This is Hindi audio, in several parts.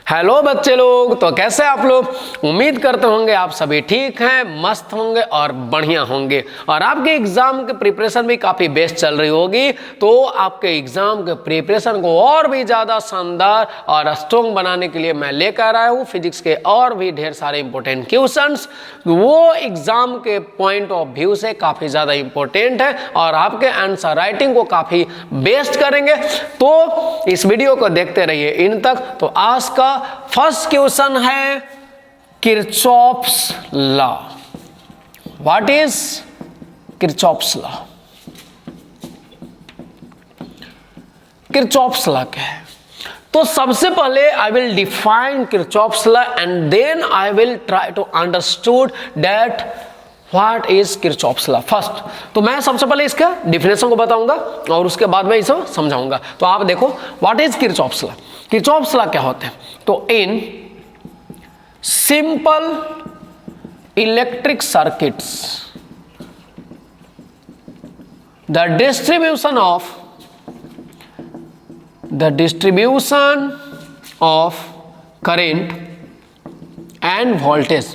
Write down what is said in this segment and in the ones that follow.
हेलो बच्चे लोग, तो कैसे आप लोग? उम्मीद करते होंगे आप सभी ठीक हैं, मस्त होंगे और बढ़िया होंगे और आपके एग्जाम के प्रिपरेशन भी काफ़ी बेस्ट चल रही होगी। तो आपके एग्जाम के प्रिपरेशन को और भी ज़्यादा शानदार और स्ट्रॉन्ग बनाने के लिए मैं लेकर आया हूँ फिजिक्स के और भी ढेर सारे इंपॉर्टेंट क्वेश्चंस। वो एग्जाम के पॉइंट ऑफ व्यू से काफ़ी ज़्यादा इंपॉर्टेंट है और आपके आंसर राइटिंग को काफ़ी बेस्ट करेंगे। तो इस वीडियो को देखते रहिए इन तक। तो आज का फर्स्ट क्वेश्चन है Kirchhoff's law. What is Kirchhoff's law? Kirchhoff's law क्या है? तो सबसे पहले I will define Kirchhoff's law and then I will try to understood that what is Kirchhoff's law first. तो मैं सबसे पहले इसका डिफिनेशन को बताऊंगा और उसके बाद मैं इसे समझाऊंगा। तो आप देखो what is Kirchhoff's law. Kirchhoff's law क्या होते हैं? तो इन simple electric circuits the distribution of current and voltage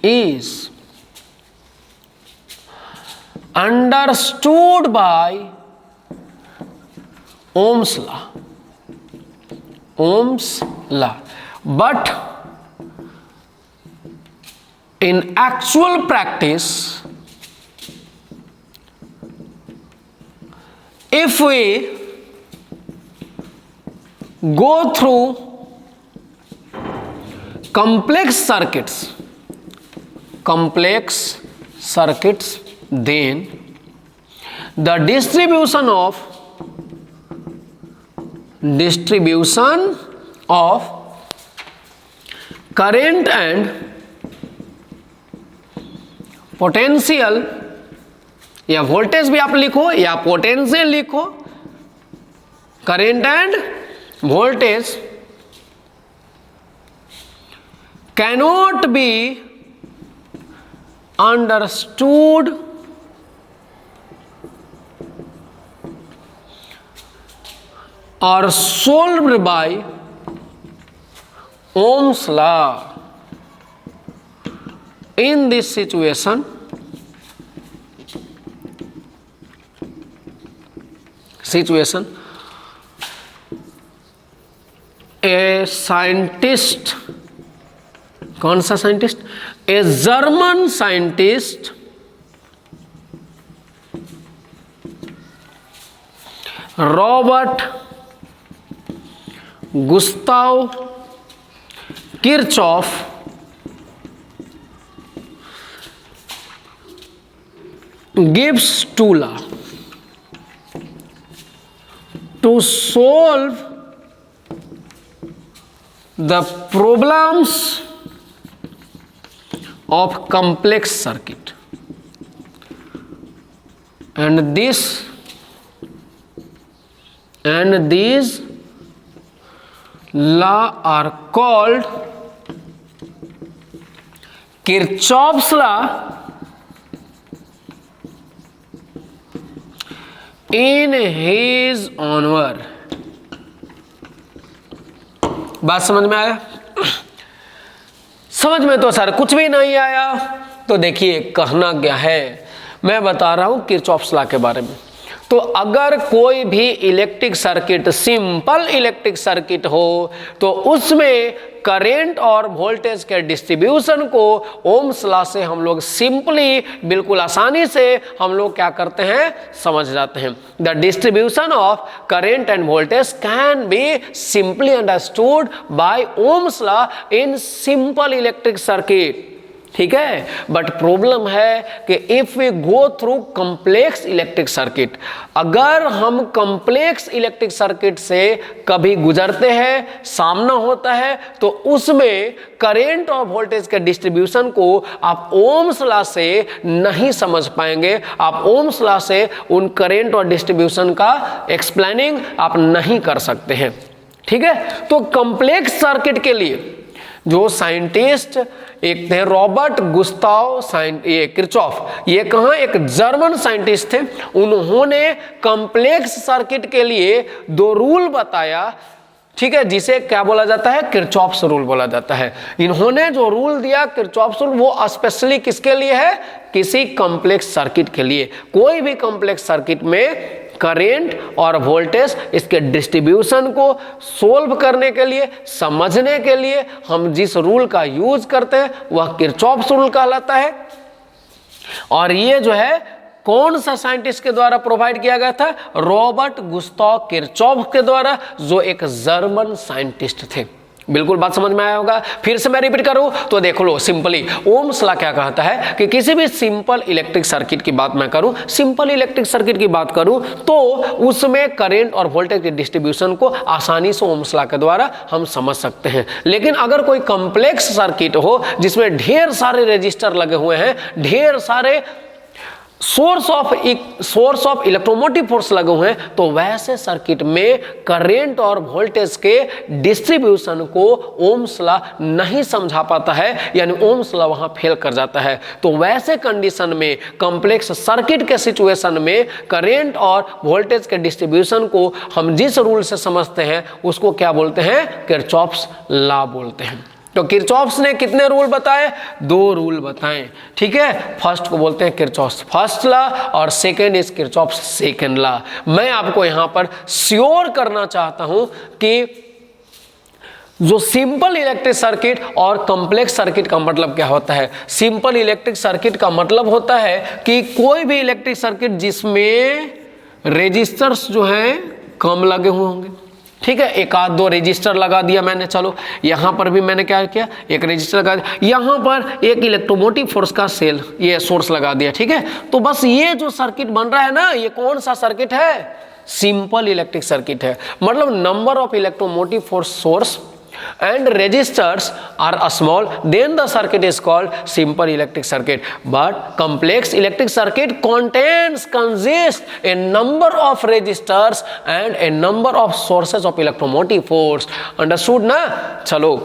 is understood by Ohm's law, but in actual practice, if we go through complex circuits, then the distribution of current and potential, या वोल्टेज भी आप लिखो या पोटेंशियल लिखो, current and voltage cannot be understood or solved by Ohm's law. In this situation, a scientist, कौन सा scientist? A German scientist Robert Gustav Kirchhoff gives two law to solve the problems of complex circuit, and these law are called Kirchhoff's law in his honor. बात समझ में आया? समझ में तो सर कुछ भी नहीं आया। तो देखिए कहना क्या है, मैं बता रहा हूं किरचॉफ्स लॉ के बारे में। तो अगर कोई भी electric circuit simple electric circuit हो तो उसमें करंट और वोल्टेज के डिस्ट्रीब्यूशन को ओम्स लॉ से हम लोग सिंपली बिल्कुल आसानी से हम लोग क्या करते हैं, समझ जाते हैं। The distribution of current and voltage can be simply understood by Ohm's law in simple electric circuit. ठीक है, बट प्रॉब्लम है कि if we go through complex electric circuit, अगर हम कॉम्प्लेक्स इलेक्ट्रिक सर्किट से कभी गुजरते हैं, सामना होता है, तो उसमें करंट और वोल्टेज के डिस्ट्रीब्यूशन को आप ओम्स लॉ से नहीं समझ पाएंगे। आप ओम्स लॉ से उन करंट और डिस्ट्रीब्यूशन का एक्सप्लेनिंग आप नहीं कर सकते हैं। ठीक है, तो कॉम्प्लेक्स सर्किट के लिए जो साइंटिस्ट एक थे रॉबर्ट गुस्ताव किरचॉफ, ये कहाँ एक जर्मन साइंटिस्ट थे। उन्होंने कॉम्प्लेक्स सर्किट के लिए 2 रूल बताया, ठीक है, जिसे क्या बोला जाता है, किरचॉफ्स रूल बोला जाता है। इन्होंने जो रूल दिया किरचॉफ्स रूल, वो स्पेशली किसके लिए है, किसी कॉम्प्लेक्स सर्किट के लिए। कोई भी कॉम्प्लेक्स सर्किट में करेंट और वोल्टेज, इसके डिस्ट्रीब्यूशन को सोल्व करने के लिए, समझने के लिए हम जिस रूल का यूज करते हैं वह किरचॉफ्स रूल कहलाता है। और ये जो है कौन सा साइंटिस्ट के द्वारा प्रोवाइड किया गया था, रॉबर्ट गुस्ताव किरचॉफ के द्वारा, जो एक जर्मन साइंटिस्ट थे। बिल्कुल बात समझ में आया होगा। फिर से मैं रिपीट करूं तो देख लो सिंपली, ओम्स लॉ क्या कहता है कि किसी भी सिंपल इलेक्ट्रिक सर्किट की बात मैं करूं, सिंपल इलेक्ट्रिक सर्किट की बात करूं तो उसमें करंट और वोल्टेज के डिस्ट्रीब्यूशन को आसानी से ओम्स लॉ के द्वारा हम समझ सकते हैं। लेकिन अगर कोई कॉम्प्लेक्स सर्किट हो जिसमें ढेर सारे रेजिस्टर लगे हुए हैं, ढेर सारे सोर्स ऑफ इलेक्ट्रोमोटिव फोर्स लगे हुए हैं, तो वैसे सर्किट में करंट और वोल्टेज के डिस्ट्रीब्यूशन को ओम्स लॉ नहीं समझा पाता है, यानी ओम्स लॉ वहां फेल कर जाता है। तो वैसे कंडीशन में, कॉम्प्लेक्स सर्किट के सिचुएशन में करंट और वोल्टेज के डिस्ट्रीब्यूशन को हम जिस रूल से समझते हैं उसको क्या बोलते हैं, किरचॉफ्स लॉ बोलते हैं। तो किरचॉफ्स ने कितने रूल बताए, 2 रूल बताए, ठीक है। फर्स्ट को बोलते हैं किरचॉफ्स फर्स्ट लॉ और second is Kirchhoff's second law. मैं आपको यहां पर श्योर करना चाहता हूं कि जो सिंपल इलेक्ट्रिक सर्किट और कॉम्प्लेक्स सर्किट का मतलब क्या होता है। सिंपल इलेक्ट्रिक सर्किट का मतलब होता है कि कोई भी इलेक्ट्रिक सर्किट जिसमें रेजिस्टर्स जो हैं कम लगे हुए होंगे, ठीक है। 1-2 रेजिस्टर लगा दिया मैंने, चलो यहाँ पर भी मैंने क्या किया, एक रेजिस्टर लगा दिया, यहाँ पर एक इलेक्ट्रोमोटिव फोर्स का सेल, ये सोर्स लगा दिया, ठीक है। तो बस ये जो सर्किट बन रहा है ना, ये कौन सा सर्किट है, सिंपल इलेक्ट्रिक सर्किट है। मतलब number of electromotive force source and resistors are small, then the circuit is called simple electric circuit. But complex electric circuit consists a number of resistors and a number of sources of electromotive force. Understood ना? चलो,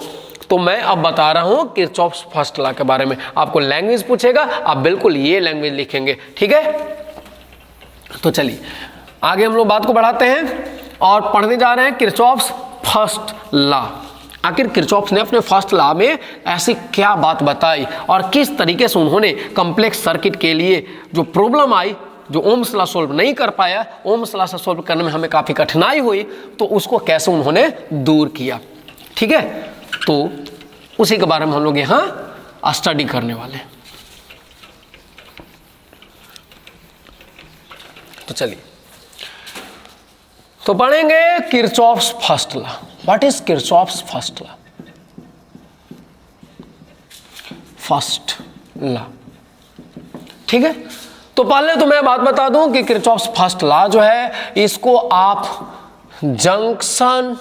तो मैं अब बता रहा हूं किरचॉफ्स फर्स्ट लॉ के बारे में। आपको लैंग्वेज पूछेगा, आप बिल्कुल ये लैंग्वेज लिखेंगे, ठीक है। तो चलिए आगे हम लोग बात को बढ़ाते हैं और पढ़ने जा रहे हैं किरचॉफ्स फर्स्ट लॉ। आखिर किरचॉफ ने अपने फर्स्ट लॉ में ऐसी क्या बात बताई और किस तरीके से उन्होंने कॉम्प्लेक्स सर्किट के लिए जो प्रॉब्लम आई, जो ओम्स लॉ सोल्व नहीं कर पाया, ओम्स लॉ से सोल्व करने में हमें काफ़ी कठिनाई हुई, तो उसको कैसे उन्होंने दूर किया, ठीक है। तो उसी के बारे में हम लोग यहाँ स्टडी करने वाले हैं। तो चलिए तो पढ़ेंगे Kirchhoff's first law. What is Kirchhoff's first law? First law, ठीक है। तो पहले तो मैं बात बता दूं कि किरचॉफ्स फर्स्ट लॉ जो है, इसको आप जंक्शन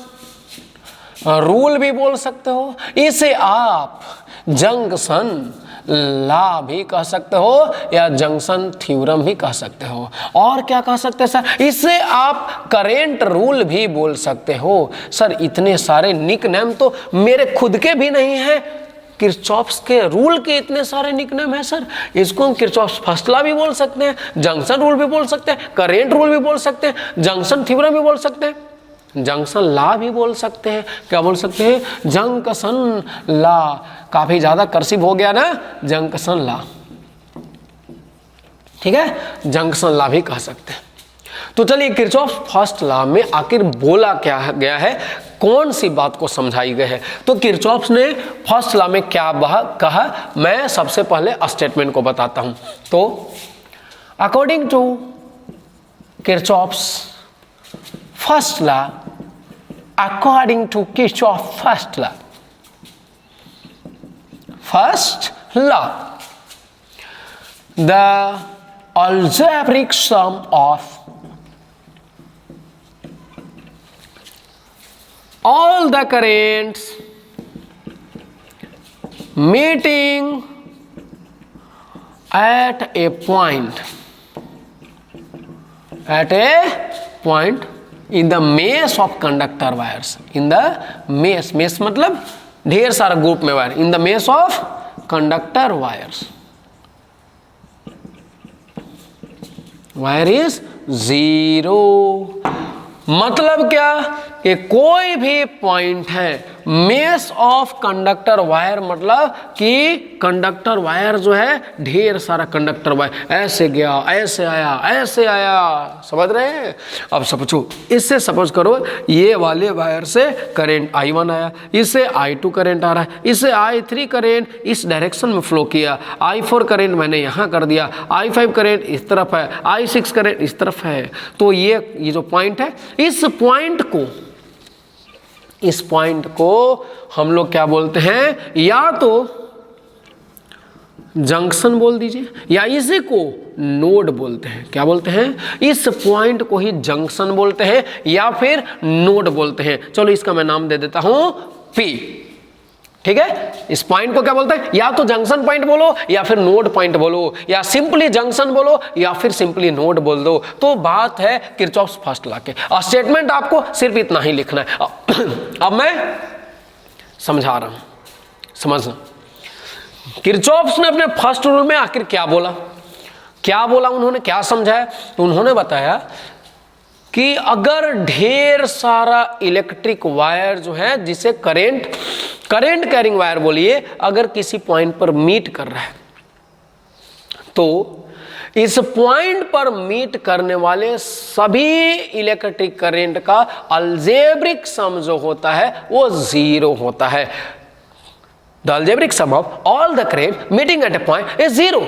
रूल भी बोल सकते हो, इसे आप जंक्शन लॉ भी कह सकते हो या जंक्शन थ्योरम भी कह सकते हो। और क्या कह सकते हैं सर? इसे आप करेंट रूल भी बोल सकते हो। सर इतने सारे निक नेम तो मेरे खुद के भी नहीं है, किरचॉफ्स के रूल के इतने सारे निक नेम है सर। इसको हम किरचॉफ्स फर्स्ट लॉ भी बोल सकते हैं, जंक्शन रूल भी बोल सकते हैं, करेंट रूल भी बोल सकते हैं, जंक्शन थ्योरम भी बोल सकते हैं, जंक्शन लॉ भी बोल सकते हैं। क्या बोल सकते हैं? Junction law. काफी ज्यादा कर्सिव हो गया ना, जंक्शन लॉ, ठीक है, जंक्शन लॉ भी कह सकते हैं। तो चलिए किरचॉफ्स फर्स्ट लॉ में आखिर बोला क्या गया है, कौन सी बात को समझाई गई है। तो किरचॉफ्स ने फर्स्ट लॉ में क्या कहा, मैं सबसे पहले स्टेटमेंट को बताता हूं। तो according to Kirchhoff's first law, according to Kirchhoff's first law, the algebraic sum of all the currents meeting at a point in the mesh of conductor wires, in the mesh मतलब ढेर सारा ग्रुप में wire in the mesh of conductor wires, wire is 0। मतलब क्या कि कोई भी पॉइंट है मेश ऑफ कंडक्टर वायर, मतलब कि कंडक्टर वायर जो है ढेर सारा कंडक्टर वायर ऐसे गया, ऐसे आया, ऐसे आया, समझ रहे हैं। अब समझो, इससे सपोज करो ये वाले वायर से करंट I1 आया, इससे I2 करंट आ रहा है, इससे I3 करंट इस डायरेक्शन में फ्लो किया, I4 करंट मैंने यहाँ कर दिया, I5 करंट इस तरफ है, I6 करंट इस तरफ है। तो ये जो पॉइंट है, इस पॉइंट को हम लोग क्या बोलते हैं, या तो जंक्शन बोल दीजिए या इसी को नोड बोलते हैं। क्या बोलते हैं? इस पॉइंट को ही जंक्शन बोलते हैं या फिर नोड बोलते हैं। चलो इसका मैं नाम दे देता हूं P, ठीक है। इस पॉइंट को क्या बोलते हैं? या तो जंक्शन पॉइंट बोलो या फिर नोड पॉइंट बोलो, या सिंपली जंक्शन बोलो या फिर सिंपली नोड बोल दो। तो बात है किरचॉफ्स फर्स्ट लॉ के। स्टेटमेंट आपको सिर्फ इतना ही लिखना है। अब मैं समझा रहा हूं, समझना। किरचॉफ्स ने अपने फर्स्ट रूल में आखिर क्या बोला, उन्होंने क्या समझाया? तो उन्होंने बताया कि अगर ढेर सारा इलेक्ट्रिक वायर जो है, जिसे करंट कैरिंग वायर बोलिए, अगर किसी पॉइंट पर मीट कर रहा है, तो इस पॉइंट पर मीट करने वाले सभी इलेक्ट्रिक करंट का अलजेब्रिक सम जो होता है वो 0 होता है। The algebraic sum of all the current meeting at a point is 0।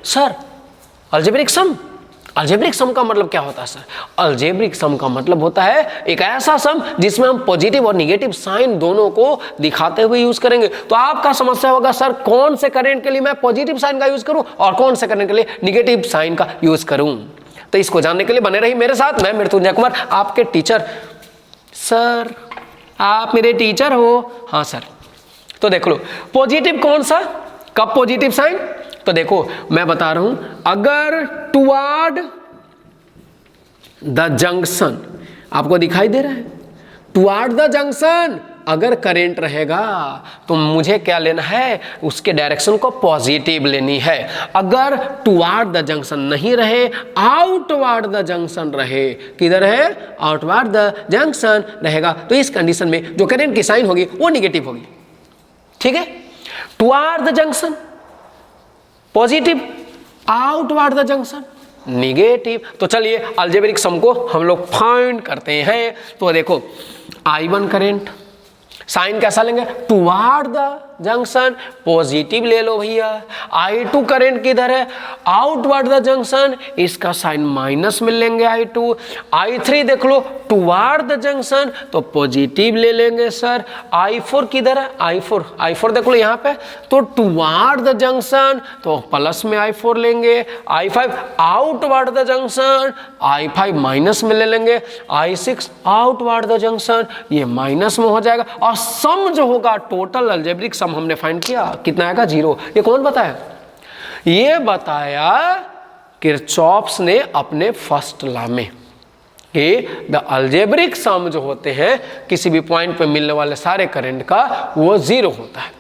Sir, algebraic sum का मतलब क्या होता है? सर, अलजेब्रिक सम का मतलब होता है एक ऐसा सम जिसमें हम पॉजिटिव और निगेटिव साइन दोनों को दिखाते हुए यूज करेंगे। तो आपका समस्या होगा, सर कौन से करंट के लिए मैं पॉजिटिव साइन का यूज करूं और कौन से करंट के लिए निगेटिव साइन का यूज करूं? तो इसको जानने के लिए बने रही मेरे साथ। मैं मृत्युंजय कुमार, आपके टीचर। सर आप मेरे टीचर हो? हाँ सर। तो देख लो, पॉजिटिव कौन सा, कब पॉजिटिव साइन? तो देखो मैं बता रहा हूं, अगर टुवार्ड द जंक्शन, आपको दिखाई दे रहा है, टुवार्ड द जंक्शन अगर करंट रहेगा तो मुझे क्या लेना है, उसके डायरेक्शन को पॉजिटिव लेनी है। अगर टुवार्ड द जंक्शन नहीं रहे, आउटवार्ड द जंक्शन रहे, किधर है? आउटवार्ड द जंक्शन रहेगा, तो इस कंडीशन में जो करंट की साइन होगी वो निगेटिव होगी। ठीक है, toward the junction positive, outward the junction negative. तो चलिए अलजेब्रिक सम को हम लोग फाइंड करते हैं। तो देखो I1 करंट, साइन कैसा लेंगे? टुवार्ड द जंक्शन, पॉजिटिव ले लो भैया। I2 करंट किधर है? आउटवार्ड द जंक्शन, इसका साइन माइनस में लेंगे I2। I3 देख लो टुवार्ड द जंक्शन, तो पॉजिटिव ले लेंगे सर। I4 किधर है? I4 देख लो यहाँ पे, तो टुवार्ड द जंक्शन, तो प्लस में I4 लेंगे। I5 outward the junction, I5 minus में ले लेंगे। I6 आउटवार्ड द जंक्शन, ये माइनस में हो जाएगा। और सम जो होगा टोटल अलजेब्रिक सम हमने फाइंड किया, कितना आएगा? 0। ये कौन बताया? ये बताया किरचॉफ्स ने अपने फर्स्ट लॉ में कि द अलजेब्रिक सम जो होते हैं किसी भी पॉइंट पे मिलने वाले सारे करंट का, वो 0 होता है।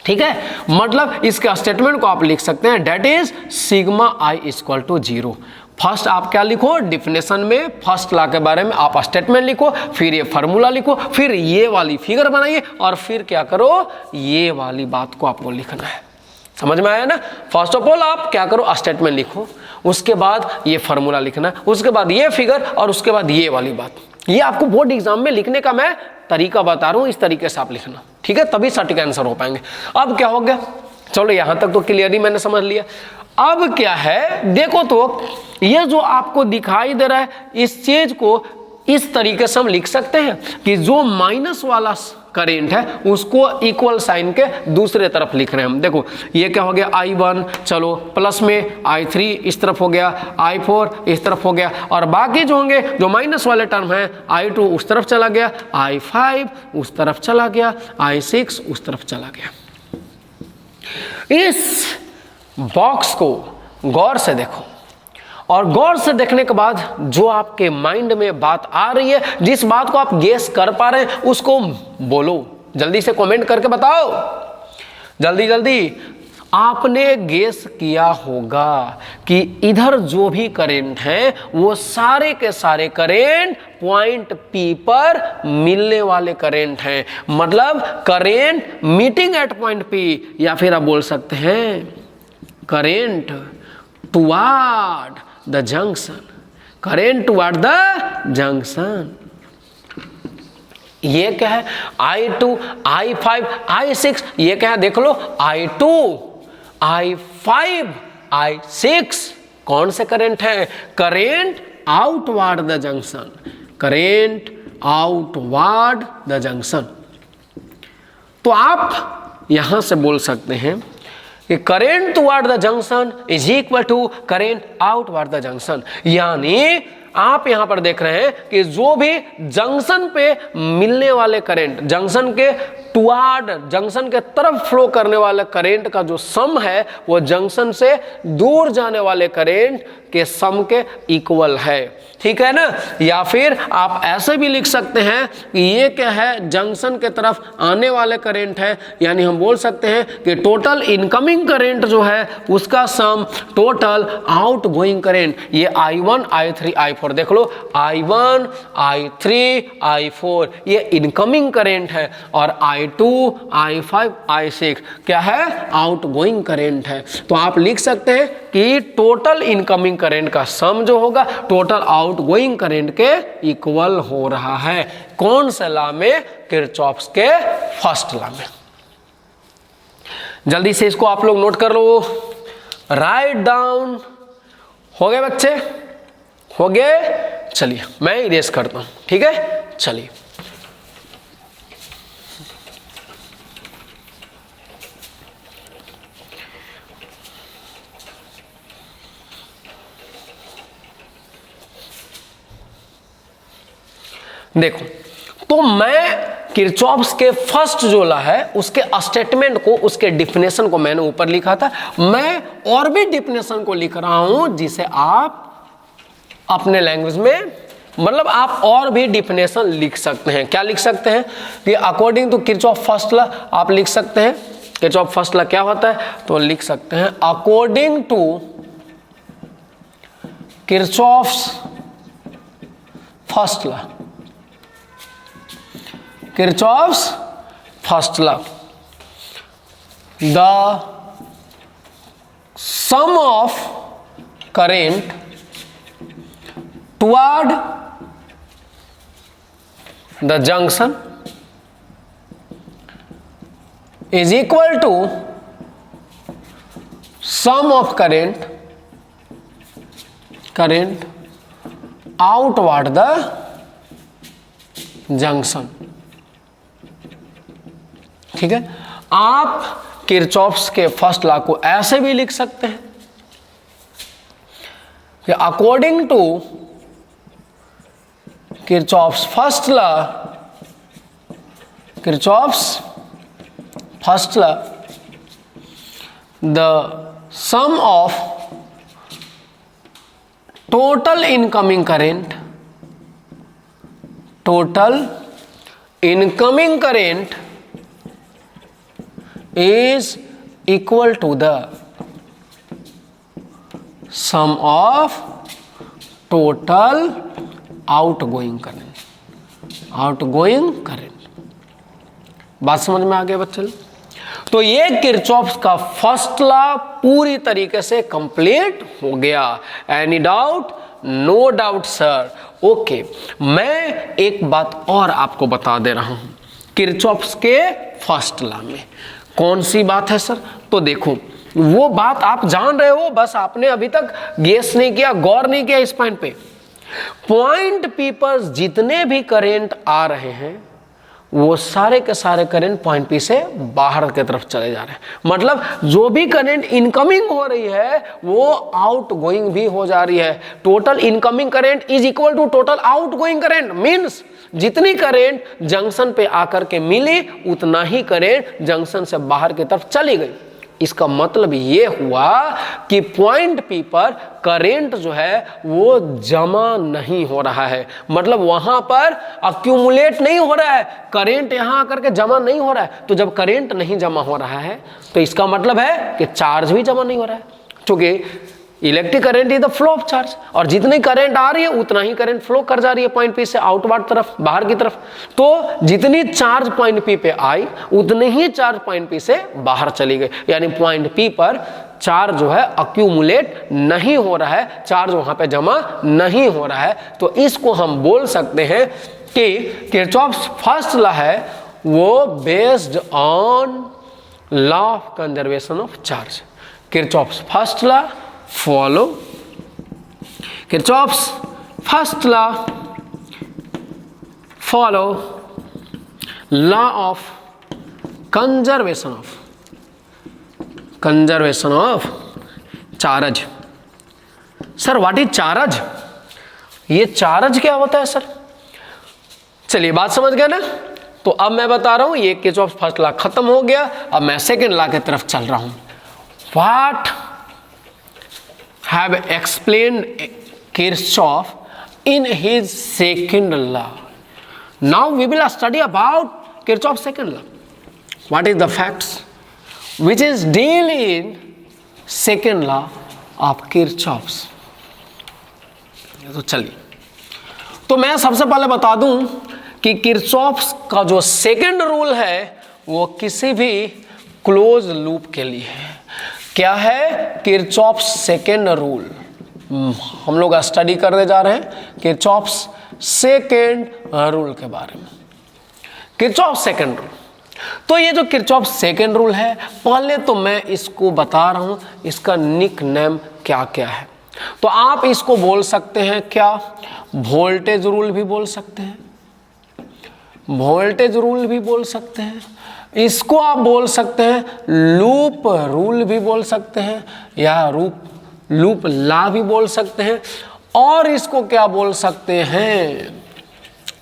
ठीक है, मतलब इसके स्टेटमेंट को आप लिख सकते हैं, that is sigma I equal to 0। First आप क्या लिखो? डिफिनेशन में फर्स्ट लॉ के बारे में आप स्टेटमेंट लिखो, फिर ये फार्मूला लिखो, फिर ये वाली फिगर बनाइए, और फिर क्या करो, ये वाली बात को आपको लिखना है। समझ में आया ना? फर्स्ट ऑफ ऑल आप क्या करो, स्टेटमेंट लिखो, उसके बाद ये फार्मूला लिखना, उसके बाद ये फिगर, और उसके बाद ये वाली बात। ये आपको बोर्ड एग्जाम में लिखने का मैं तरीका बता रहा हूँ, इस तरीके से आप लिखना, ठीक है, तभी सटीक आंसर हो पाएंगे। अब क्या हो गया? चलो यहां तक तो क्लियरली मैंने समझ लिया। अब क्या है, देखो तो ये जो आपको दिखाई दे रहा है, इस चीज को इस तरीके से हम लिख सकते हैं कि जो माइनस वाला करंट है उसको इक्वल साइन के दूसरे तरफ लिख रहे हैं हम। देखो ये क्या हो गया? I1, चलो प्लस में I3 इस तरफ हो गया, I4 इस तरफ हो गया, और बाकी जो होंगे जो माइनस वाले टर्म है, I2 उस तरफ चला गया, I5 उस तरफ चला गया, I6 उस तरफ चला गया। इस बॉक्स को गौर से देखो, और गौर से देखने के बाद जो आपके माइंड में बात आ रही है, जिस बात को आप गेस कर पा रहे हैं, उसको बोलो, जल्दी से कमेंट करके बताओ, जल्दी जल्दी। आपने गेस किया होगा कि इधर जो भी करंट है वो सारे के सारे करंट पॉइंट P पर मिलने वाले करंट हैं, मतलब current meeting eight point P, या फिर आप बोल सकते हैं current toward the junction, current toward the junction. ये क्या है? I2, I5, I6, ये क्या है? देख लो, I2, I5, I6 कौन से करंट है? Current outward the junction, current outward the junction. तो आप यहां से बोल सकते हैं कि current toward the junction is equal to current outward the junction, यानी आप यहां पर देख रहे हैं कि जो भी जंक्शन पे मिलने वाले करंट, जंक्शन के टुवार्ड, जंक्शन के तरफ फ्लो करने वाले करंट का जो सम है वो जंक्शन से दूर जाने वाले करंट के सम के इक्वल है, ठीक है ना। या फिर आप ऐसे भी लिख सकते हैं कि ये क्या है? जंक्शन के तरफ आने वाले करंट है, यानी हम बोल सकते हैं कि टोटल इनकमिंग करंट जो है उसका sum total out going current, ये I1, I3, I4 देख लो, I1, I3, I4 ये इनकमिंग करंट है, और I2, I5, I6 क्या है? आउट गोइंग करंट है। तो आप लिख सकते हैं कि टोटल इनकमिंग करंट का सम जो होगा टोटल आउटगोइंग करंट के इक्वल हो रहा है। कौन से लॉ में? किरचॉफ्स के फर्स्ट लॉ में। जल्दी से इसको आप लोग नोट कर लो, राइट डाउन। हो गए बच्चे? हो गए? चलिए मैं इरेज करता हूं, ठीक है। चलिए देखो, तो मैं किरचॉफ्स के फर्स्ट जो लॉ है उसके स्टेटमेंट को, उसके डिफिनेशन को मैंने ऊपर लिखा था, मैं और भी डिफिनेशन को लिख रहा हूं जिसे आप अपने लैंग्वेज में, मतलब आप और भी डिफिनेशन लिख सकते हैं। क्या लिख सकते हैं? कि according to Kirchhoff first law आप लिख सकते हैं। किरचॉफ फर्स्ट लॉ क्या होता है? तो लिख सकते हैं according to Kirchhoff's first law, Kirchhoff's first law, the sum of current toward the junction is equal to sum of current outward the junction, ठीक है। आप किरचॉफ्स के फर्स्ट लॉ को ऐसे भी लिख सकते हैं कि according to Kirchhoff's first law, Kirchhoff's first law, the sum of total incoming current, total incoming current is equal to the sum of total outgoing current, outgoing current। बात समझ में आ गया बच्चे? तो ये किरचॉफ्स का फर्स्ट लॉ पूरी तरीके से कंप्लीट हो गया। Any doubt? No doubt sir. Okay, मैं एक बात और आपको बता दे रहा हूं किरचॉफ्स के फर्स्ट लॉ में। कौन सी बात है सर? तो देखो, वो बात आप जान रहे हो, बस आपने अभी तक गेस नहीं किया, गौर नहीं किया इस पॉइंट पे। पॉइंट P पर जितने भी करंट आ रहे हैं वो सारे के सारे करंट पॉइंट P से बाहर की तरफ चले जा रहे हैं। मतलब जो भी करंट इनकमिंग हो रही है वो आउट गोइंग भी हो जा रही है। Total incoming current is equal to total out going current, means जितनी करंट जंक्शन पे आकर के मिली उतना ही करंट जंक्शन से बाहर की तरफ चली गई। इसका मतलब ये हुआ कि पॉइंट पी पर करंट जो है वो जमा नहीं हो रहा है, मतलब वहां पर अक्यूमुलेट नहीं हो रहा है, करंट यहां आकर के जमा नहीं हो रहा है। तो जब करंट नहीं जमा हो रहा है तो इसका मतलब है कि चार्ज भी जमा नहीं हो रहा है, क्योंकि electric current is the flow of charge, और जितनी करंट आ रही है उतना ही करंट फ्लो कर जा रही है पॉइंट पी से आउटवर्ड तरफ, बाहर की तरफ। तो जितनी चार्ज पॉइंट पी पे आई उतनी ही चार्ज पॉइंट पी से बाहर चली गई, यानी पॉइंट पी पर चार्ज जो है अक्यूमुलेट नहीं हो रहा है, चार्ज वहां पे जमा नहीं हो रहा है। तो इसको हम बोल सकते हैं कि किरचॉफ्स फर्स्ट लॉ है वो based on law of conservation of charge. Kirchhoff's first law follow Kirchhoff's first law, follow law of conservation of charge। Sir what is charge? ये चार्ज क्या होता है सर? चलिए बात समझ गए ना। तो अब मैं बता रहा हूं, ये किरचॉफ्स फर्स्ट लॉ खत्म हो गया, अब मैं सेकेंड लॉ की तरफ चल रहा हूं। What have explained Kirchhoff in his second law. Now we will study about Kirchhoff's second law. What is the facts which is deal in second law of Kirchhoff's? तो चलिए, तो मैं सबसे पहले बता दूं कि किरचॉफ्स का जो सेकंड रूल है वो किसी भी क्लोज लूप के लिए है। क्या है? Kirchhoff's second rule. हम लोग स्टडी करने जा रहे हैं किरचॉफ्स सेकेंड रूल के बारे में। किरचॉफ्स सेकेंड रूल, तो ये जो किरचॉफ्स सेकेंड रूल है, पहले तो मैं इसको बता रहा हूं इसका निक नेम क्या क्या है। तो आप इसको बोल सकते हैं क्या? वोल्टेज रूल भी बोल सकते हैं, वोल्टेज रूल भी बोल सकते हैं, इसको आप बोल सकते हैं लूप रूल भी बोल सकते हैं, या लूप लॉ भी बोल सकते हैं, और इसको क्या बोल सकते हैं,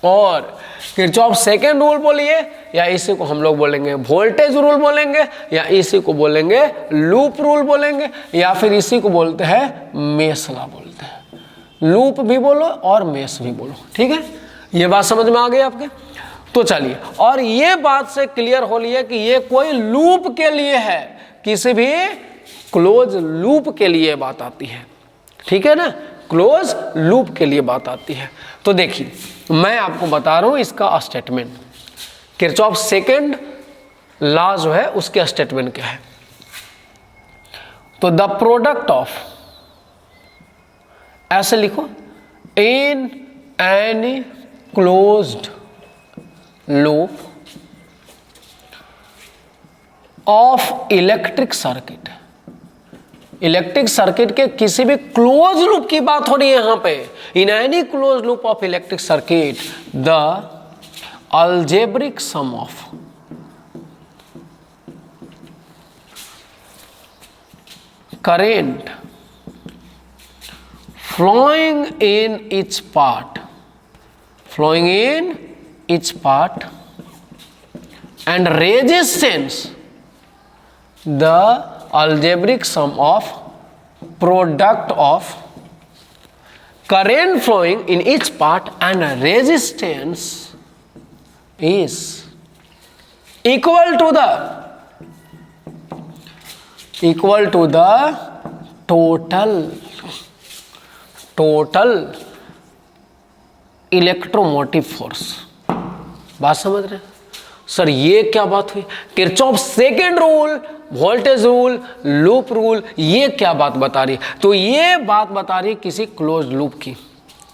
और किरचॉफ सेकेंड रूल बोलिए, या इसी को हम लोग बोलेंगे वोल्टेज रूल बोलेंगे, या इसी को बोलेंगे लूप रूल बोलेंगे, या फिर इसी को बोलते हैं मेश लॉ बोलते हैं। लूप भी बोलो और मेश भी बोलो, ठीक है। ये बात समझ में आ गई आपके? तो चलिए, और ये बात से क्लियर हो लिया कि ये कोई लूप के लिए है, किसी भी क्लोज लूप के लिए बात आती है, ठीक है ना, क्लोज लूप के लिए बात आती है। तो देखिए मैं आपको बता रहा हूं इसका स्टेटमेंट, किरचॉफ सेकेंड लॉ जो है उसके स्टेटमेंट क्या है। तो द प्रोडक्ट ऑफ, ऐसे लिखो, in any closed loop of electric circuit, electric circuit के किसी भी क्लोज लूप की बात हो रही है यहां पे। In any close loop of electric circuit the algebraic sum of current flowing in each part and resistance, the algebraic sum of product of current flowing in each part and resistance is equal to the total electromotive force. बात समझ रहे हैं सर? ये क्या बात हुई? Kirchhoff second rule, voltage rule, loop rule, ये क्या बात बता रही है? तो ये बात बता रही है किसी क्लोज लूप की।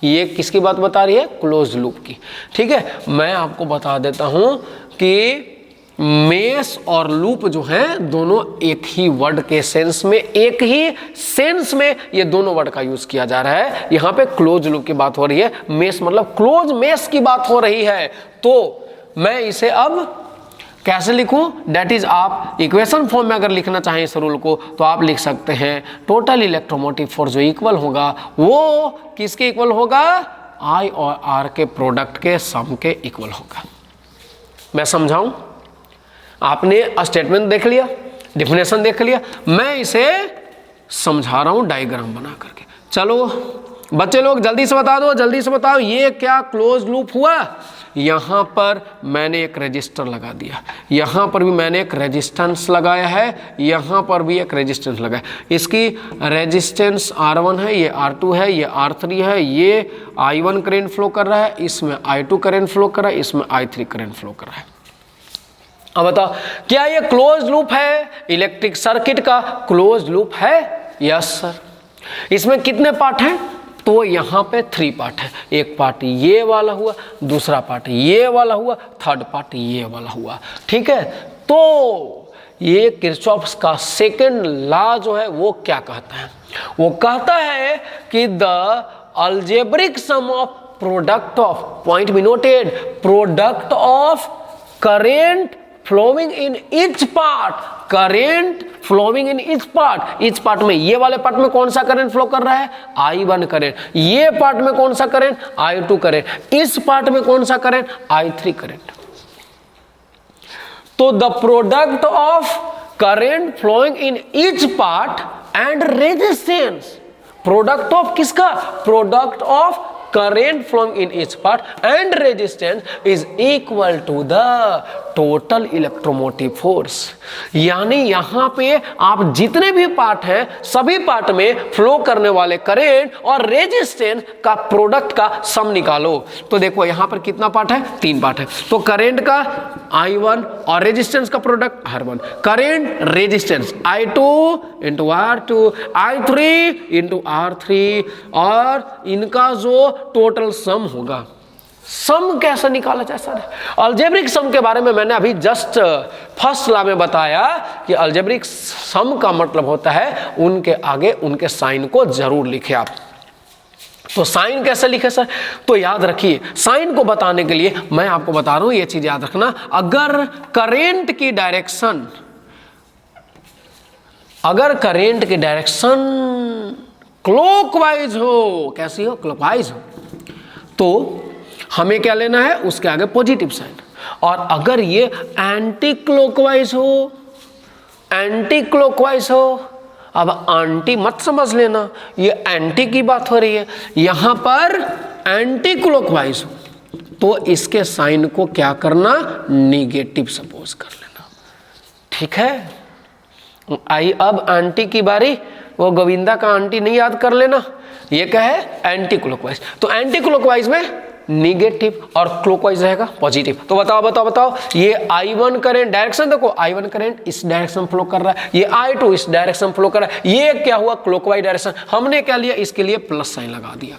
ये किसकी बात बता रही है? क्लोज लूप की, ठीक है। मैं आपको बता देता हूं कि मेश और लूप जो हैं दोनों एक ही वर्ड के सेंस में, एक ही सेंस में ये दोनों वर्ड का यूज किया जा रहा है। यहाँ पे क्लोज लूप की बात हो रही है, मेश मतलब क्लोज मेश की बात हो रही है। तो मैं इसे अब कैसे लिखूं? डेट इज, आप इक्वेशन फॉर्म में अगर लिखना चाहें इस रूल को तो आप लिख सकते हैं टोटल इलेक्ट्रोमोटिव फोर्स जो इक्वल होगा वो किसके इक्वल होगा? आई और आर के प्रोडक्ट के सम के इक्वल होगा। मैं समझाऊं? आपने स्टेटमेंट देख लिया, डिफिनेशन देख लिया, मैं इसे समझा रहा हूं डायग्राम बना करके। चलो बच्चे लोग जल्दी से बता दो, जल्दी से बताओ, ये क्या क्लोज लूप हुआ? यहाँ पर मैंने एक रेजिस्टर लगा दिया, यहाँ पर भी मैंने एक रेजिस्टेंस लगाया है, यहाँ पर भी एक रेजिस्टेंस लगाया। इसकी रेजिस्टेंस R1 है, ये R2 है, ये R3 है, ये I1 करंट फ्लो कर रहा है, इसमें I2 करंट फ्लो कर रहा है, इसमें I3 करंट फ्लो कर रहा है। अब बताओ क्या ये क्लोज लूप है? इलेक्ट्रिक सर्किट का क्लोज लूप है? Yes sir. इसमें कितने पार्ट हैं? तो यहाँ पे 3 पार्ट है। एक पार्ट ये वाला हुआ, दूसरा पार्ट ये वाला हुआ, थर्ड पार्ट ये वाला हुआ। ठीक है, तो ये किरचॉफ्स का सेकंड लॉ जो है वो क्या कहता है? वो कहता है कि the algebraic sum of product of, point be noted, product of current flowing in each part, current flowing in each part में, ये वाले पार्ट में कौन सा करंट फ्लो कर रहा है? I1 current. ये पार्ट में कौन सा करंट? I2 current. इस पार्ट में कौन सा करंट? I3 current. तो the product of current flowing in each part and resistance, product of किसका? Product of current flowing in each part and resistance is equal to the total electromotive force। यानी यहां पे आप जितने भी पार्ट हैं सभी पार्ट में फ्लो करने वाले करंट और रेजिस्टेंस का प्रोडक्ट का सम निकालो। तो देखो यहां पर कितना पार्ट है? 3 पार्ट है। तो करंट का I1 और रेजिस्टेंस का product R1, current resistance I2 into R2, I3 into R3, और इनका जो टोटल सम होगा। सम कैसे निकाला जाए सर? अलजेब्रिक सम के बारे में मैंने अभी जस्ट फर्स्ट लॉ में बताया कि अलजेब्रिक सम का मतलब होता है उनके आगे उनके साइन को जरूर लिखे आप। तो साइन कैसे लिखे सर? तो याद रखिए, साइन को बताने के लिए मैं आपको बता रहा हूं, ये चीज याद रखना। अगर करंट की डायरेक्शन, अगर करंट की डायरेक्शन क्लॉकवाइज हो, कैसी हो? क्लॉकवाइज हो, तो हमें क्या लेना है? उसके आगे पॉजिटिव साइन। और अगर ये एंटी क्लॉकवाइज हो, एंटी क्लॉकवाइज हो, अब एंटी मत समझ लेना, ये एंटी की बात हो रही है, यहां पर एंटी क्लॉकवाइज हो तो इसके साइन को क्या करना? निगेटिव सपोज कर लेना। ठीक है, आई अब एंटी की बारी। वो गोविंदा का आंटी नहीं याद कर लेना, ये क्या है? Anti clockwise. तो एंटी क्लॉकवाइज में निगेटिव और क्लॉकवाइज रहेगा पॉजिटिव। तो बताओ बताओ बताओ, ये I1 करंट डायरेक्शन देखो, I1 करंट इस डायरेक्शन फ्लो कर रहा है, ये I2 इस डायरेक्शन फ्लो कर रहा है, ये क्या हुआ? Clockwise direction. हमने क्या लिया? इसके लिए प्लस साइन लगा दिया।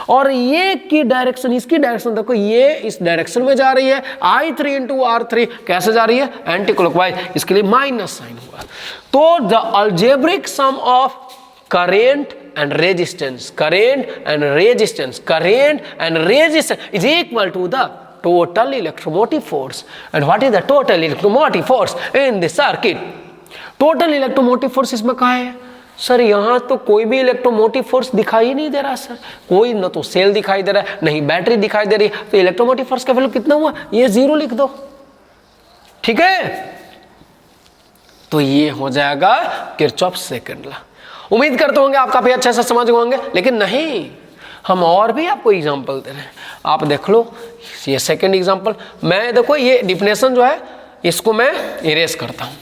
और ये की डायरेक्शन, इसकी डायरेक्शन देखो, ये इस डायरेक्शन में जा रही है, I3 इंटू R3 कैसे जा रही है? एंटी क्लॉकवाइज, इसके लिए माइनस साइन हुआ। तो the algebraic sum of current and resistance, current and resistance, current and resistance is equal to the total electromotive force. And what is the total electromotive force in the circuit? Total electromotive force इसमें कहाँ है सर? यहाँ तो कोई भी इलेक्ट्रोमोटिव फोर्स दिखाई ही नहीं दे रहा सर, कोई न तो सेल दिखाई दे रहा है, नहीं बैटरी दिखाई दे रही है। तो इलेक्ट्रोमोटिव फोर्स का वैल्यू कितना हुआ? ये 0 लिख दो। ठीक है, तो ये हो जाएगा किरचॉफ्स सेकंड लॉ। उम्मीद करते होंगे आप काफी अच्छे से समझ गए होंगे, लेकिन नहीं, हम और भी आपको एग्जांपल दे रहे हैं। आप देख लो ये सेकंड एग्जांपल। मैं देखो ये डिफिनेशन जो है इसको मैं इरेज करता हूं।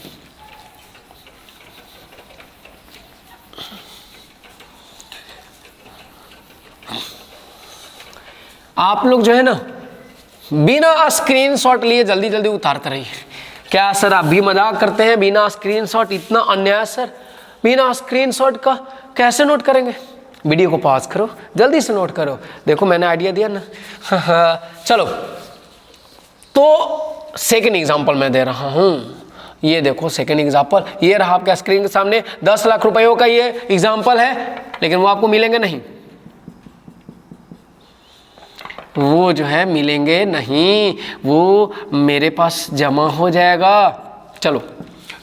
आप लोग जो है ना बिना स्क्रीनशॉट लिए जल्दी जल्दी उतारते रहिए। क्या सर आप भी मजाक करते हैं? बिना स्क्रीनशॉट, इतना अन्याय सर। बिना स्क्रीनशॉट का कैसे नोट करेंगे? वीडियो को पॉज करो, जल्दी से नोट करो। देखो मैंने आइडिया दिया ना। चलो, तो सेकंड एग्जांपल मैं दे रहा हूं। ये देखो सेकंड एग्जांपल, ये रहा आपका स्क्रीन के सामने। 10 लाख रुपयों का ये एग्जांपल है, लेकिन वो आपको मिलेंगे नहीं, वो जो है मिलेंगे नहीं, वो मेरे पास जमा हो जाएगा। चलो,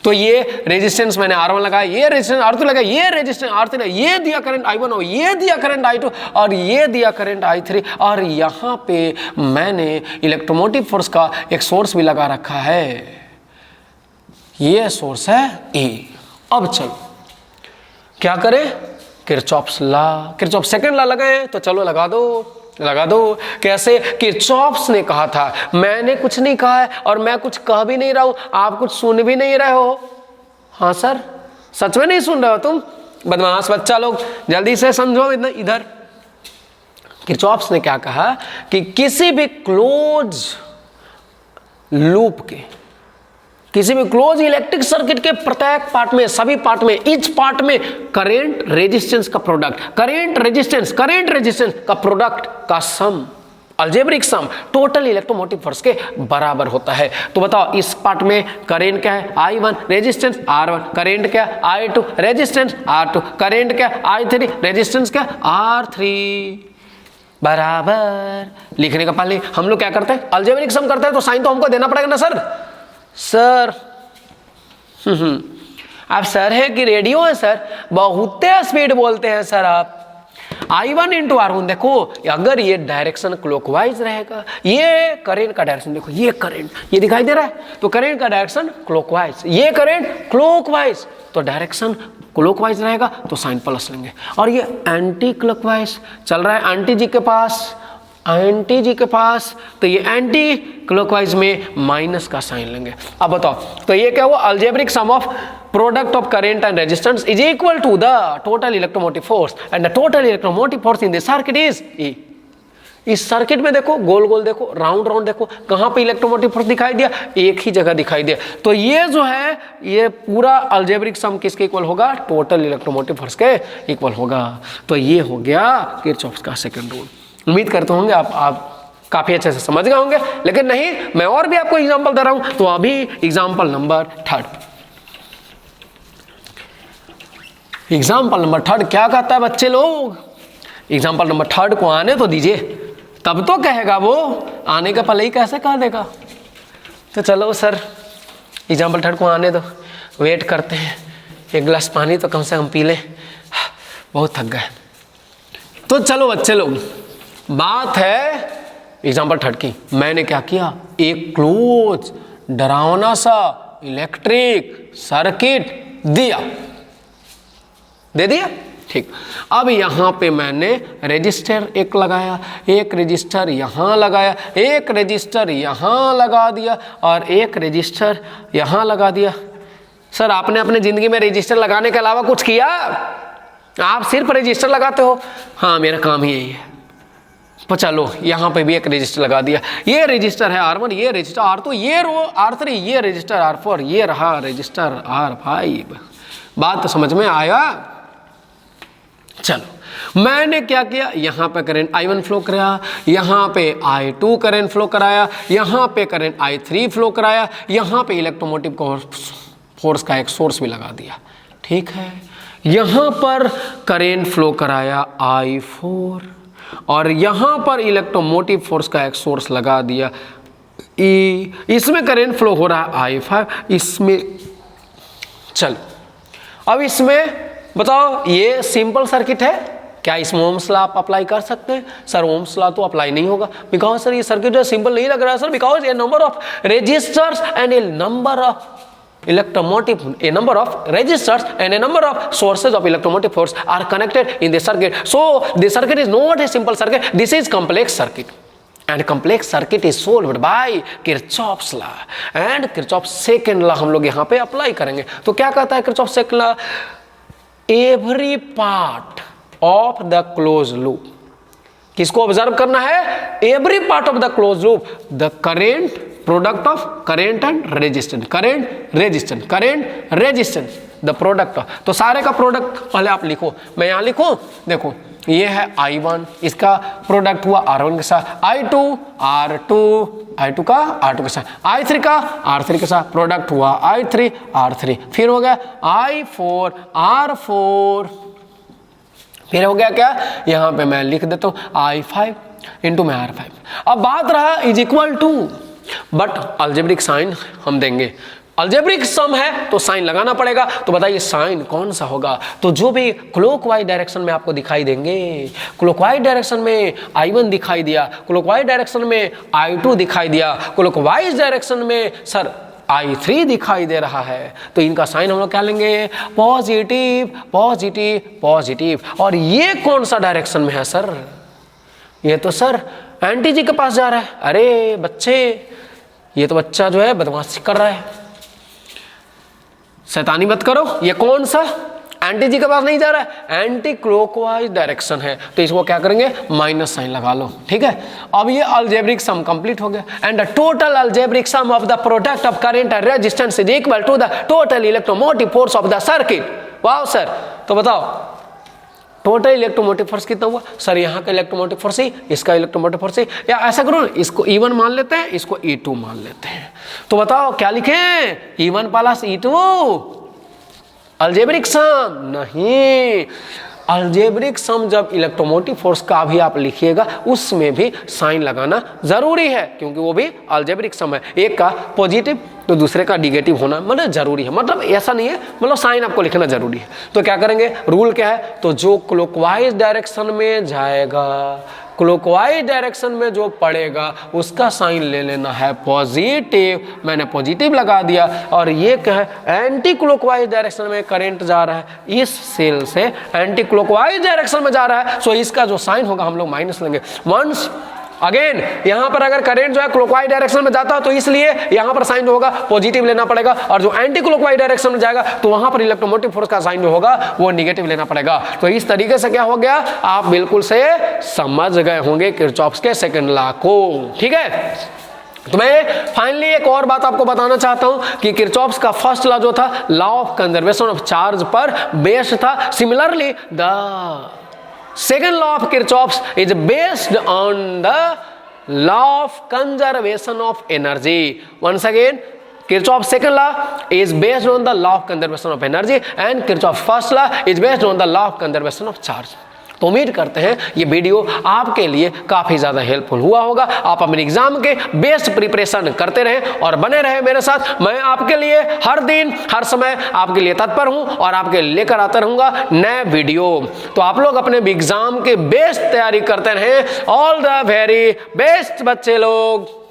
तो ये रेजिस्टेंस मैंने R1 लगाया, ये रेजिस्टेंस R2 लगाया, ये रेजिस्टेंस R3 लगाया, ये दिया करंट I1 और ये दिया करंट I2 और ये दिया करंट I3, और यहाँ पे मैंने इलेक्ट्रोमोटिव फोर्स का एक सोर्स भी लगा रखा है। ये सोर्स है ए। अब चलो क्या करें, Kirchhoff's law, Kirchhoff second law लगाए, तो चलो लगा दो। कैसे? किरचॉफ्स ने कहा था, मैंने कुछ नहीं कहा है और मैं कुछ कह भी नहीं रहा हूं, आप कुछ सुन भी नहीं रहे हो। हाँ सर, सच में नहीं सुन रहे हो तुम बदमाश बच्चा लोग, जल्दी से समझो इधर। किरचॉफ्स ने क्या कहा कि किसी भी क्लोज लूप के, किसी भी क्लोज इलेक्ट्रिक सर्किट के प्रत्येक पार्ट में, सभी पार्ट में, ईच पार्ट में करंट रेजिस्टेंस का प्रोडक्ट, करंट रेजिस्टेंस का प्रोडक्ट का sum, algebraic sum total electromotive force के बराबर होता है। तो बताओ इस पार्ट में करंट क्या है, I1, रेजिस्टेंस R1, करंट क्या है I2, रेजिस्टेंस R2, करंट क्या है I3, रेजिस्टेंस क्या R3 बराबर। लिखने का पहले हम लोग क्या करते हैं, अलजेब्रिक सम करते हैं, तो साइन तो हमको देना पड़ेगा ना सर। आप सर है कि रेडियो है सर, बहुत स्पीड बोलते हैं सर आप। I1 इंटू R1 देखो, अगर ये डायरेक्शन क्लॉकवाइज रहेगा, ये करंट का डायरेक्शन देखो, ये करंट ये दिखाई दे रहा है, तो करंट का डायरेक्शन क्लॉकवाइज, ये करंट क्लॉकवाइज, तो डायरेक्शन क्लॉकवाइज रहेगा तो साइन प्लस लेंगे। और ये एंटी क्लॉकवाइज चल रहा है आंटी जी के पास, तो ये एंटी क्लॉकवाइज में माइनस का साइन लेंगे। अब बताओ, तो ये क्या हुआ, algebraic sum of product of current and resistance is equal to the total electromotive force, and the total electromotive force in the circuit is E। इस सर्किट में देखो, गोल गोल देखो, राउंड राउंड देखो, कहां पे इलेक्ट्रोमोटिव फोर्स दिखाई दिया, एक ही जगह दिखाई दिया। तो ये जो है, ये पूरा अलजेब्रिक सम किसके इक्वल होगा, टोटल इलेक्ट्रोमोटिव फोर्स के इक्वल होगा। तो ये हो गया किरचॉफ का सेकंड रूल। उम्मीद करते होंगे आप काफी अच्छे से समझ गए होंगे, लेकिन नहीं, मैं और भी आपको एग्जांपल दे रहा हूं। तो अभी एग्जांपल नंबर थर्ड क्या कहता है बच्चे लोग, एग्जांपल नंबर थर्ड को आने तो दीजिए, तब तो कहेगा वो, आने का पहले ही कैसे कह देगा। तो चलो सर, एग्जांपल थर्ड को आने दो, वेट करते हैं, एक गिलास पानी तो कम से कम पी ले, बहुत थक गए। तो चलो बच्चे लोग, बात है एग्जांपल थर्ड की। मैंने क्या किया, एक क्लोज डरावना सा इलेक्ट्रिक सर्किट दे दिया, ठीक। अब यहां पे मैंने रेजिस्टर एक लगाया, एक रेजिस्टर यहां लगाया, एक रेजिस्टर यहां लगा दिया और एक रेजिस्टर यहां लगा दिया। सर आपने अपने जिंदगी में रेजिस्टर लगाने के अलावा कुछ किया? आप सिर्फ रेजिस्टर लगाते हो। हाँ, मेरा काम ही यही है। तो चलो यहाँ पे भी एक रजिस्टर लगा दिया, ये रजिस्टर है R1, ये रजिस्टर R2, ये R3, ये रजिस्टर R4, ये रहा रजिस्टर R5। बात तो समझ में आया? चलो मैंने क्या किया, यहाँ पे करंट I1 फ्लो कराया, यहाँ पे I2 करंट फ्लो कराया, यहाँ पे करंट I3 फ्लो कराया, यहाँ पे इलेक्ट्रोमोटिव फोर्स का एक सोर्स भी लगा दिया, ठीक है। यहाँ पर करंट फ्लो कराया I4 और यहाँ पर इलेक्ट्रोमोटिव फोर्स का एक सोर्स लगा दिया E। इसमें करंट फ्लो हो रहा है I5, इसमें चल। अब इसमें बताओ, ये सिंपल सर्किट है, क्या इसमें ओम्स लॉ आप अप्लाई कर सकते हैं? सर ओम्स लॉ तो अप्लाई नहीं होगा, बिकॉज सर ये सर्किट जो सिंपल नहीं लग रहा है sir, because a number of resistors and a number of electromotive, a number of resistors and a number of sources of electromotive force are connected in the circuit. So the circuit is not a simple circuit, this is complex circuit, and complex circuit is solved by Kirchhoff's law, and Kirchhoff's second law हम लोग यहाँ पे अप्लाई करेंगे। तो क्या कहता है Kirchhoff's second law, every part of the closed loop, किसको ऑब्जर्व करना है, every part of the close loop, the current product of current and resistance, current resistance the product of. तो सारे का प्रोडक्ट पहले आप लिखो, मैं यहाँ लिखूं, देखो ये है I1, इसका प्रोडक्ट हुआ R1 के साथ, I2 का R2 के साथ, I3 का R3 के साथ, प्रोडक्ट हुआ I3 R3, फिर हो गया I4 R4, फिर हो गया क्या, यहाँ पे मैं लिख देता हूँ I5 इंटू में R5। अब बात रहा is equal to, but algebraic sign हम देंगे, अलजेब्रिक सम है तो साइन लगाना पड़ेगा। तो बताइए साइन कौन सा होगा, तो जो भी क्लॉकवाइज डायरेक्शन में आपको दिखाई देंगे, क्लॉकवाइज डायरेक्शन में I1 दिखाई दिया, क्लॉकवाइज डायरेक्शन में I2 दिखाई दिया, क्लॉकवाइज डायरेक्शन में सर I3 दिखाई दे रहा है, तो इनका साइन हम लोग क्या लेंगे, पॉजिटिव पॉजिटिव पॉजिटिव। और ये कौन सा डायरेक्शन में है सर, ये तो सर एंटी जी के पास जा रहा है। अरे बच्चे, ये तो बच्चा जो है बदमाशी कर रहा है, शैतानी मत करो। ये कौन सा एंटी जी के पास नहीं जा रहा है, एंटी क्लॉकवाइज डायरेक्शन है, तो इसको क्या करेंगे, माइनस साइन लगा लो, ठीक है। अब ये अलजेब्रिक सम कंप्लीट हो गया। And the total algebraic sum of the product of current and resistance is equal to the total electromotive force of the circuit. वाह सर, तो बताओ टोटल इलेक्ट्रोमोटिव फोर्स कितना हुआ सर, यहाँ का इलेक्ट्रोमोटिव फोर्स ही, इसका इलेक्ट्रोमोटिव फोर्स ही, या ऐसा करो ना, इसको E1 मान लेते हैं, इसको E2 मान लेते हैं। तो बताओ क्या लिखें, E1 प्लस E2 अलजेब्रिक सम नहीं, अलजेब्रिक सम जब इलेक्ट्रोमोटिव फोर्स का भी आप लिखिएगा उसमें भी साइन लगाना जरूरी है, क्योंकि वो भी अलजेब्रिक सम है, एक का पॉजिटिव तो दूसरे का निगेटिव होना मतलब जरूरी है, मतलब ऐसा नहीं है, मतलब साइन आपको लिखना जरूरी है। तो क्या करेंगे, रूल क्या है, तो जो क्लॉकवाइज डायरेक्शन में जाएगा, क्लॉकवाइज डायरेक्शन में जो पड़ेगा उसका साइन ले लेना है पॉजिटिव, मैंने पॉजिटिव लगा दिया। और ये क्या है, एंटी क्लॉकवाइज डायरेक्शन में करंट जा रहा है, इस सेल से एंटी क्लॉकवाइज डायरेक्शन में जा रहा है, सो इसका जो साइन होगा हम लोग माइनस लेंगे। वंस अगेन यहाँ पर अगर करंट जो है क्लॉकवाइज डायरेक्शन में जाता है तो इसलिए यहाँ पर साइन जो होगा पॉजिटिव लेना पड़ेगा, और जो एंटी क्लॉकवाइज डायरेक्शन में जाएगा तो वहां पर इलेक्ट्रोमोटिव फोर्स का साइन जो होगा वो निगेटिव लेना पड़ेगा। तो इस तरीके से क्या हो गया, आप बिल्कुल से समझ गए होंगे किरचॉफ के सेकंड लॉ को, ठीक है। तो मैं फाइनली एक और बात आपको बताना चाहता हूं कि किरचॉफ का फर्स्ट लॉ जो था, law of conservation of charge पर बेस्ड था। Similarly the second law of Kirchhoff's is based on the law of conservation of energy. Once again, Kirchhoff's second law is based on the law of conservation of energy and Kirchhoff's first law is based on the law of conservation of charge. तो उम्मीद करते हैं ये वीडियो आपके लिए काफ़ी ज़्यादा हेल्पफुल हुआ होगा, आप अपने एग्जाम के बेस्ट प्रिपरेशन करते रहें और बने रहे मेरे साथ। मैं आपके लिए हर दिन हर समय आपके लिए तत्पर हूं और आपके लेकर आता रहूँगा नए वीडियो। तो आप लोग अपने एग्जाम के बेस्ट तैयारी करते रहें। ऑल द वेरी बेस्ट बच्चे लोग।